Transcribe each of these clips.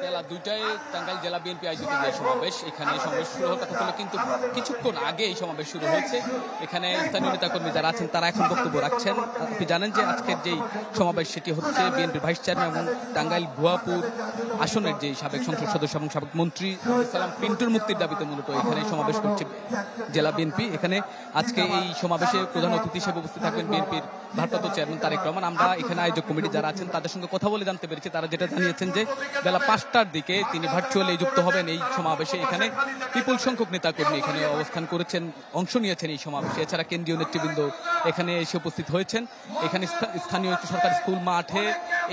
বেলা ২টায় টাঙ্গাইল জেলা বিএনপি আয়োজিত যে সমাবেশ, এখানে সমাবেশ শুরু হওয়ার কথা ছিল, কিন্তু কিছুক্ষণ আগে এই সমাবেশ শুরু হয়েছে। এখানে স্থানীয় নেতাকর্মী যারা আছেন তারা এখন বক্তব্য রাখছেন। আপনি জানেন যে আজকের যেই সমাবেশ সেটি হচ্ছে বিএনপির ভাইস চেয়ারম্যান এবং টাঙ্গাইল ভুয়াপুর আসনের যে সাবেক সংসদ সদস্য এবং সাবেক মন্ত্রী সালাম পিন্টুর মুক্তির দাবিতে মূলত এখানে সমাবেশ করছে জেলা বিএনপি। এখানে আজকে এই সমাবেশে প্রধান অতিথি হিসেবে উপস্থিত থাকবেন বিএনপির ভারপ্রাপ্ত চেয়ারম্যান তারেক রহমান। আমরা এখানে আয়োজক কমিটি যারা আছেন তাদের সঙ্গে কথা বলে জানতে পেরেছি, তারা যেটা জানিয়েছেন যে বেলা 5টার দিকে তিনি ভার্চুয়ালি যুক্ত হবেন এই সমাবেশে। এখানে বিপুল সংখ্যক নেতাকর্মী এখানে অবস্থান করেছেন, অংশ নিয়েছেন এই সমাবেশে। এছাড়া কেন্দ্রীয় নেতৃবৃন্দ এখানে এসে উপস্থিত হয়েছেন। এখানে স্থানীয় সরকারি স্কুল মাঠে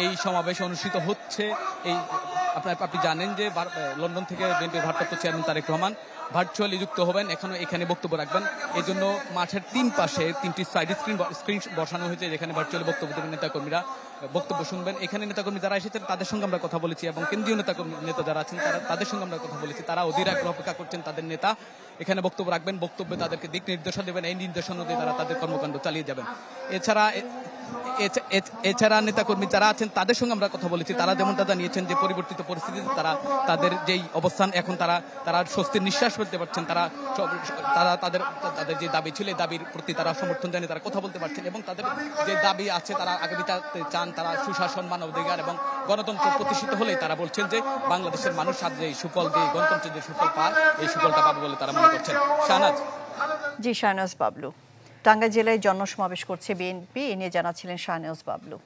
এই সমাবেশ অনুষ্ঠিত হচ্ছে। আপনি জানেন যে লন্ডন থেকে বিএনপির ভারপ্রাপ্ত চেয়ারম্যান তারেক রহমান ভার্চুয়ালি যুক্ত হবেন, এখানে বক্তব্য রাখবেন। এই জন্য মাঠের 3 পাশে 3টি সাইড স্ক্রিন বসানো হয়েছে, যেখানে ভার্চুয়ালি বক্তব্য দেবেন নেতাকর্মীরা, বক্তব্য শুনবেন। এখানে নেতাকর্মী যারা এসেছেন তাদের সঙ্গে আমরা কথা বলেছি এবং কেন্দ্রীয় নেতা যারা আছেন তাদের সঙ্গে আমরা কথা বলেছি। তারা অধীর আগ্রহে অপেক্ষা করছেন তাদের নেতা এখানে বক্তব্য রাখবেন, বক্তব্যে তাদেরকে দিক নির্দেশনা দেবেন, এই নির্দেশনা দিয়ে তারা তাদের কর্মকাণ্ড চালিয়ে যাবেন। এছাড়া নেতাকর্মী যারা আছেন তাদের সঙ্গে আমরা কথা বলেছি, তারা যেমনটা জানিয়েছেন যে পরিবর্তিত পরিস্থিতিতে তাদের যেই অবস্থান এখন তারা স্বস্তির নিঃশ্বাস ফেলতে পারছেন। তারা তাদের যে দাবি ছিল এই দাবির প্রতি তারা সমর্থন জানিয়ে তারা কথা বলতে পারছেন এবং তাদের যে দাবি আছে তারা আগামীতে চান তারা সুশাসন, মানবাধিকার এবং গণতন্ত্র প্রতিষ্ঠিত হলেই তারা বলছেন যে বাংলাদেশের মানুষ যে সুফল দিয়ে গণতন্ত্রের যে সুফল পায় এই সুফলটা পাবে বলে তারা মনে করছেন। শাহনাজ। জি, শাহনাজ বাবলু। টাঙ্গাইল জেলায় জনসমাবেশ করছে বিএনপি, এ নিয়ে জানাচ্ছিলেন শাহনাজ বাবলু।